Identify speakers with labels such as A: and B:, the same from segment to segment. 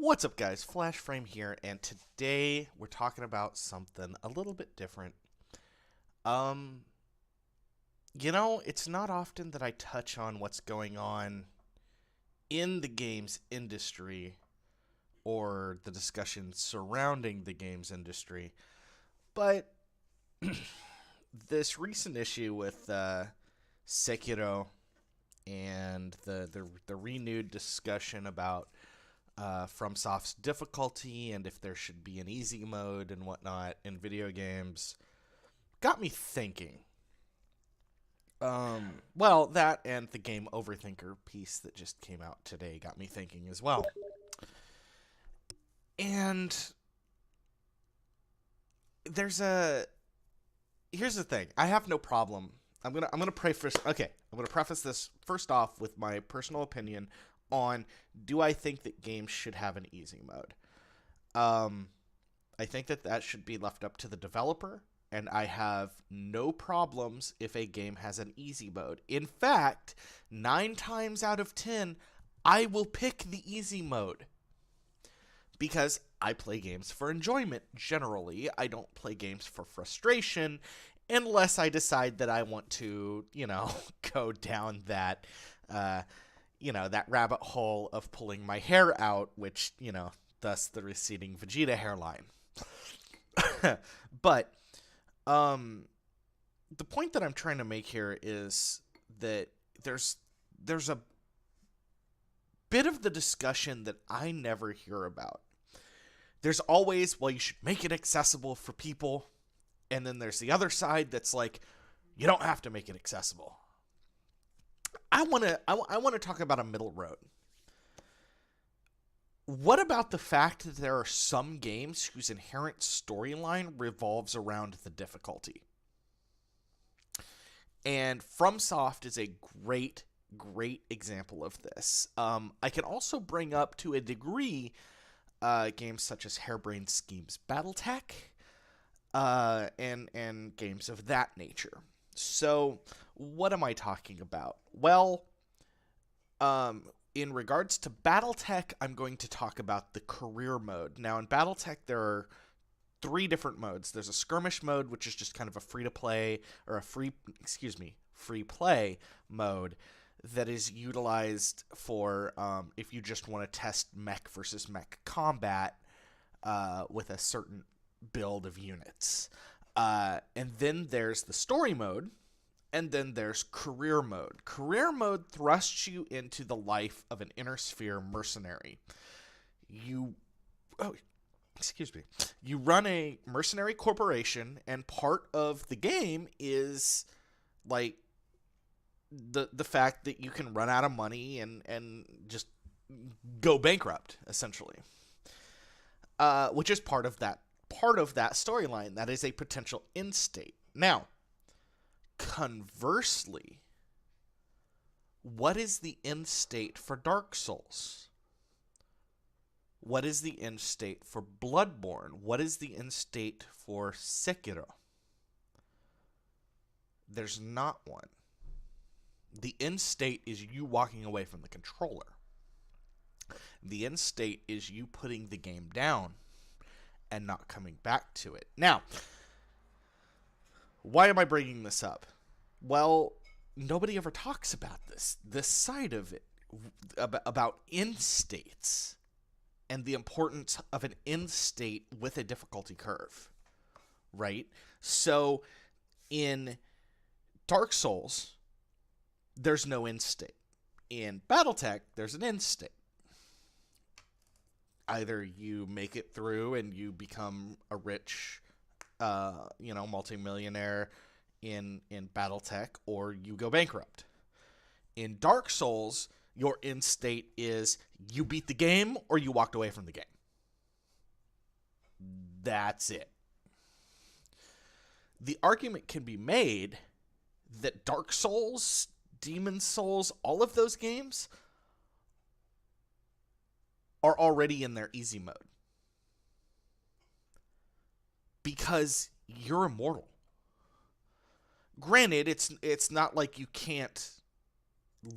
A: What's up, guys? Flash Frame here, and today we're talking about something a little bit different. Um, it's not often that I touch on what's going on in the games industry or the discussion surrounding the games industry, but this recent issue with Sekiro and the renewed discussion about FromSoft's difficulty and if there should be an easy mode and whatnot in video games got me thinking. Well, that and the Game Overthinker piece that just came out today got me thinking as well. And there's a here's the thing. I have no problem. I'm gonna preface this first off with my personal opinion on do I think that games should have an easy mode. I think that should be left up to the developer, and I have no problems if a game has an easy mode. In fact, 9 times out of 10, I will pick the easy mode because I play games for enjoyment generally. I don't play games for frustration unless I decide that I want to, go down that that rabbit hole of pulling my hair out, which, thus the receding Vegeta hairline. But the point that I'm trying to make here is that there's a bit of the discussion that I never hear about. There's always, well, you should make it accessible for people, and then there's the other side that's like, you don't have to make it accessible. I want to talk about a middle road. What about the fact that there are some games whose inherent storyline revolves around the difficulty? And FromSoft is a great example of this. I can also bring up, to a degree, games such as Harebrained Schemes BattleTech, and games of that nature. So, what am I talking about? Well, in regards to BattleTech, I'm going to talk about the career mode. Now, in BattleTech, there are 3 different modes. There's a skirmish mode, which is just kind of a free-to-play, or free play mode that is utilized for if you just want to test mech versus mech combat with a certain build of units. And then there's the story mode, and then there's career mode. Career mode thrusts you into the life of an Inner Sphere mercenary. You run a mercenary corporation, and part of the game is like the fact that you can run out of money and just go bankrupt, essentially. Which is part of that storyline. That is a potential end state. Now, conversely, what is the end state for Dark Souls? What is the end state for Bloodborne? What is the end state for Sekiro? There's not one. The end state is you walking away from the controller. The end state is you putting the game down and not coming back to it. Now, why am I bringing this up? Well, nobody ever talks about this side of it, about end states and the importance of an end state with a difficulty curve, right? So, in Dark Souls, there's no end state. In BattleTech, there's an end state. Either you make it through and you become a rich, multimillionaire in BattleTech, or you go bankrupt. In Dark Souls, your end state is you beat the game or you walked away from the game. That's it. The argument can be made that Dark Souls, Demon's Souls, all of those games are already in their easy mode. Because you're immortal. Granted, it's not like you can't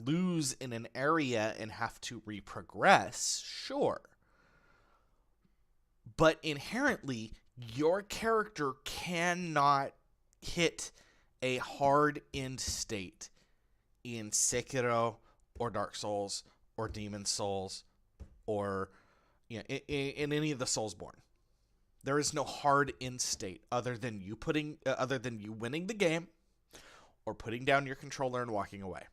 A: lose in an area and have to reprogress, sure. but inherently, your character cannot hit a hard end state in Sekiro or Dark Souls or Demon Souls or in any of the Soulsborne. There is no hard end state other than you winning the game or putting down your controller and walking away.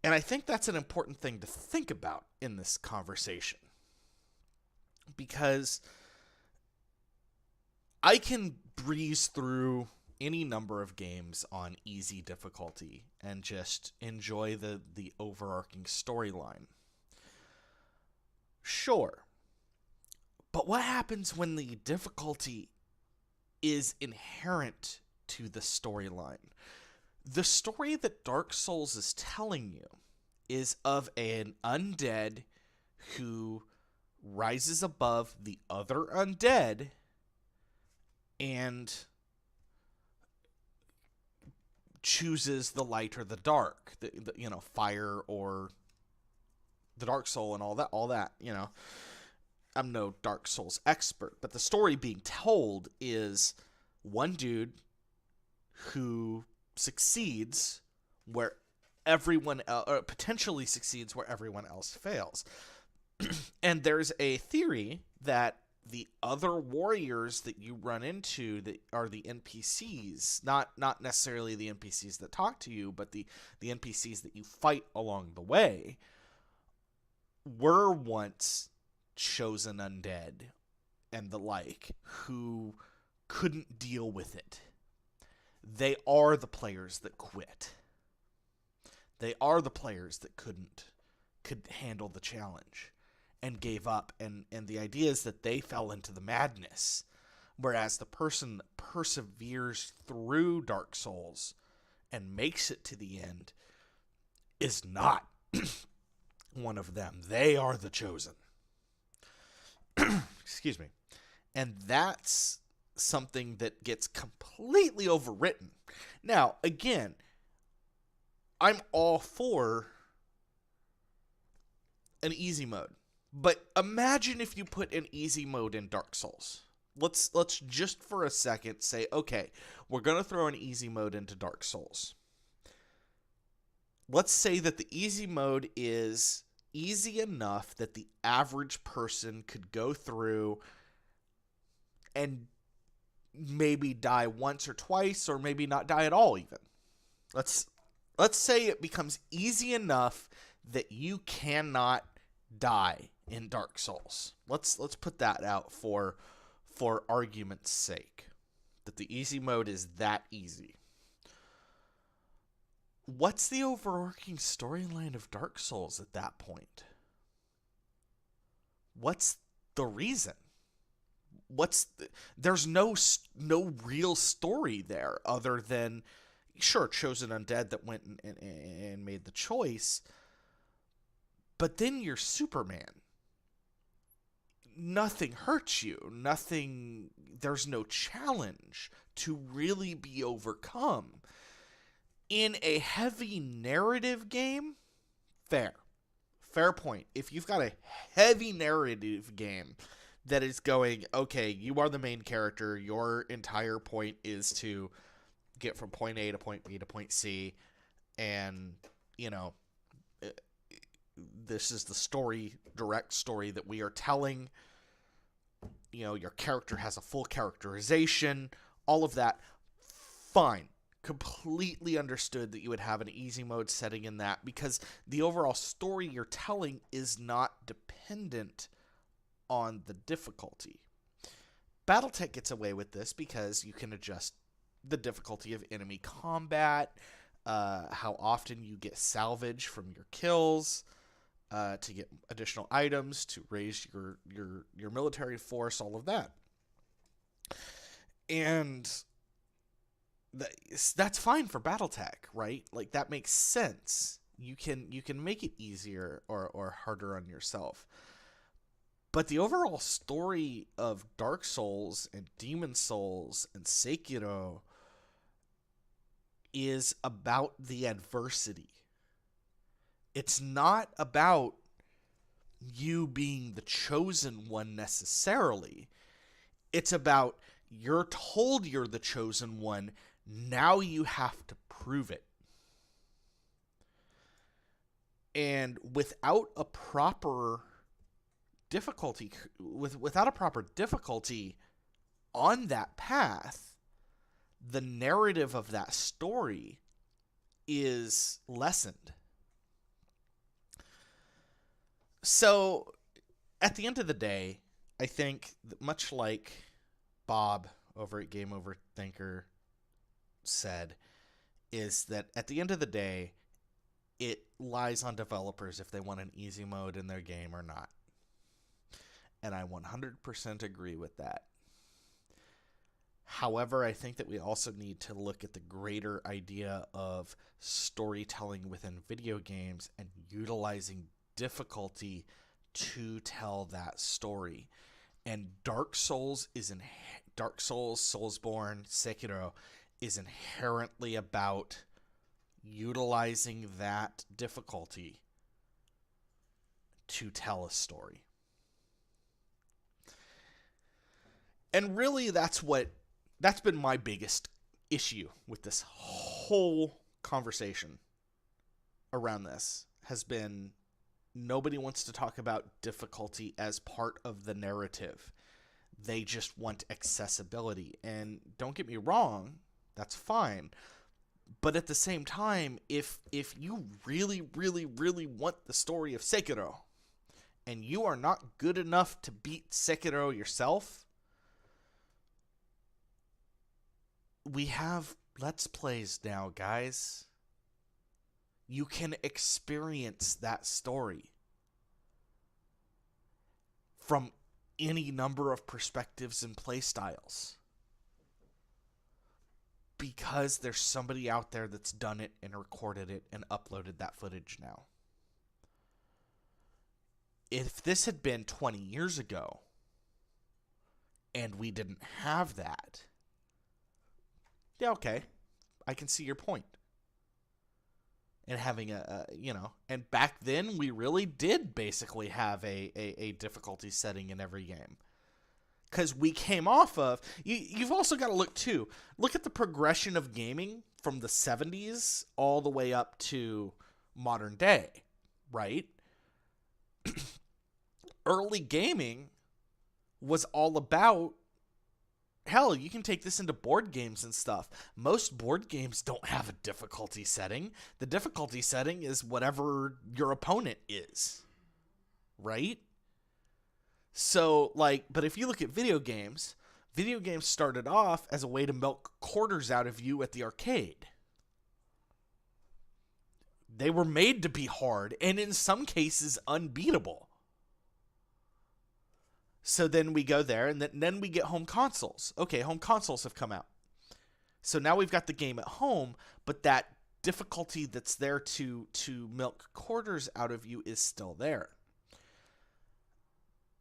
A: And I think that's an important thing to think about in this conversation. Because I can breeze through any number of games on easy difficulty and just enjoy the overarching storyline. Sure. But what happens when the difficulty is inherent to the storyline? The story that Dark Souls is telling you is of an undead who rises above the other undead and chooses the light or the dark, fire or the Dark Soul and all that. I'm no Dark Souls expert, but the story being told is one dude who succeeds where everyone else, or potentially succeeds where everyone else fails. And there's a theory that the other warriors that you run into that are the NPCs, not necessarily the NPCs that talk to you, but the NPCs that you fight along the way, were once chosen undead and the like who couldn't deal with it. They are the players that quit. They are the players that could handle the challenge and gave up. And the idea is that they fell into the madness, whereas the person that perseveres through Dark Souls and makes it to the end is not one of them. They are the chosen. Excuse me. And that's something that gets completely overwritten. Now, again, I'm all for an easy mode. But imagine if you put an easy mode in Dark Souls. Let's just for a second say, okay, we're going to throw an easy mode into Dark Souls. Let's say that the easy mode is easy enough that the average person could go through and maybe die once or twice, or maybe not die at all even. Let's say it becomes easy enough that you cannot die in Dark Souls. Let's put that out for argument's sake, that the easy mode is that easy. What's the overarching storyline of Dark Souls at that point? What's the reason? There's no real story there other than, sure, chosen undead that went and made the choice. But then you're Superman. Nothing hurts you. There's no challenge to really be overcome. In a heavy narrative game, fair point. If you've got a heavy narrative game that is going, okay, you are the main character, your entire point is to get from point A to point B to point C, and, this is the direct story that we are telling. Your character has a full characterization, all of that, fine. Completely understood that you would have an easy mode setting in that, because the overall story you're telling is not dependent on the difficulty. BattleTech gets away with this because you can adjust the difficulty of enemy combat, how often you get salvage from your kills, to get additional items, to raise your military force, all of that. And that's fine for BattleTech, right? Like, that makes sense. You can make it easier or harder on yourself. But the overall story of Dark Souls and Demon Souls and Sekiro is about the adversity. It's not about you being the chosen one necessarily. It's about you're told you're the chosen one. Now you have to prove it. And without a proper difficulty, without a proper difficulty on that path, the narrative of that story is lessened. So, at the end of the day, I think that much like Bob over at Game Over Thinker said, is that at the end of the day, it lies on developers if they want an easy mode in their game or not. And I 100% agree with that. However, I think that we also need to look at the greater idea of storytelling within video games and utilizing difficulty to tell that story. And Dark Souls, Soulsborne, Sekiro is inherently about utilizing that difficulty to tell a story. And really that's been my biggest issue with this whole conversation around this, has been nobody wants to talk about difficulty as part of the narrative. They just want accessibility. And don't get me wrong, that's fine. But at the same time, if you really, really, really want the story of Sekiro, and you are not good enough to beat Sekiro yourself, we have Let's Plays now, guys. You can experience that story from any number of perspectives and play styles, because there's somebody out there that's done it and recorded it and uploaded that footage now. If this had been 20 years ago and we didn't have that, yeah, okay, I can see your point. And having and back then we really did basically have a difficulty setting in every game. Because we came off of, you've also got to look at the progression of gaming from the 70s all the way up to modern day, right? Early gaming was all about, hell, you can take this into board games and stuff. Most board games don't have a difficulty setting. The difficulty setting is whatever your opponent is, right? So, but if you look at video games started off as a way to milk quarters out of you at the arcade. They were made to be hard, and in some cases, unbeatable. So then we go there, and then we get home consoles. Okay, home consoles have come out. So now we've got the game at home, but that difficulty that's there to milk quarters out of you is still there.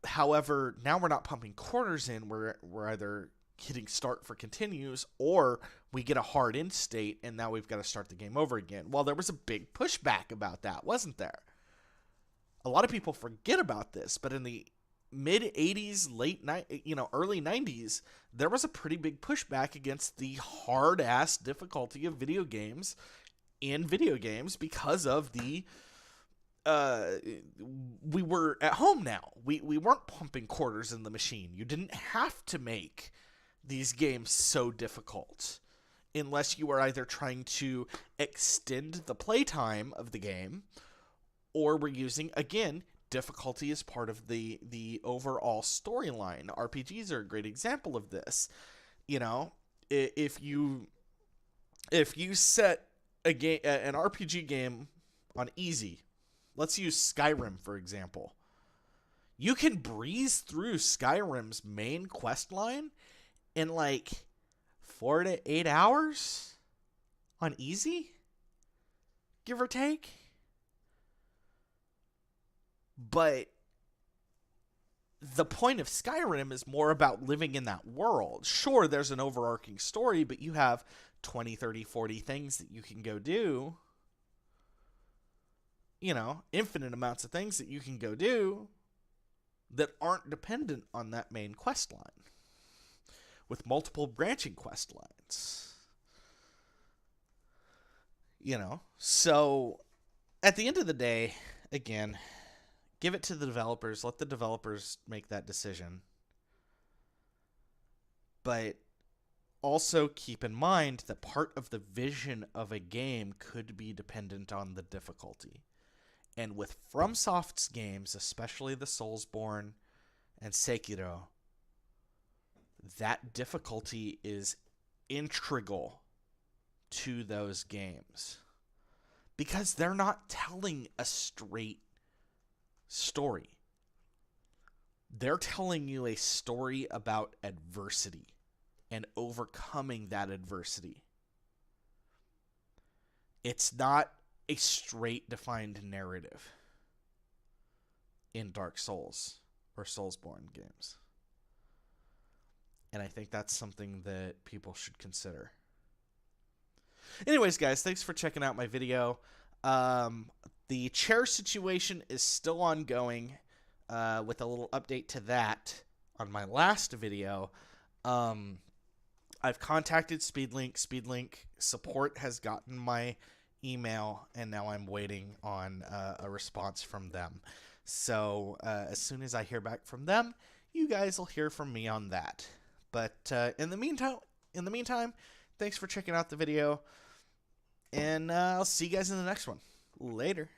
A: However, now we're not pumping quarters in. We're either hitting start for continues, or we get a hard end state, and now we've got to start the game over again. Well, there was a big pushback about that, wasn't there? A lot of people forget about this, but in the mid 80s, early 90s, there was a pretty big pushback against the hard-ass difficulty of video games in video games because of the we were at home now. We weren't pumping quarters in the machine. You didn't have to make these games so difficult unless you were either trying to extend the playtime of the game, or were using, again, difficulty as part of the overall storyline. RPGs are a great example of this. If you set an RPG game on easy, let's use Skyrim, for example. You can breeze through Skyrim's main quest line in 4 to 8 hours on easy, give or take. But the point of Skyrim is more about living in that world. Sure, there's an overarching story, but you have 20, 30, 40 things that you can go do. infinite amounts of things that you can go do that aren't dependent on that main quest line with multiple branching quest lines. So at the end of the day, again, give it to the developers. Let the developers make that decision. But also keep in mind that part of the vision of a game could be dependent on the difficulty. And with FromSoft's games, especially the Soulsborne and Sekiro, that difficulty is integral to those games. Because they're not telling a straight story. They're telling you a story about adversity and overcoming that adversity. It's not a straight defined narrative in Dark Souls or Soulsborne games. And I think that's something that people should consider. Anyways, guys, thanks for checking out my video. The chair situation is still ongoing, with a little update to that on my last video. I've contacted Speedlink. Speedlink support has gotten my email, and now I'm waiting on a response from them. So as soon as I hear back from them, you guys will hear from me on that. But in the meantime, thanks for checking out the video, and I'll see you guys in the next one. Later.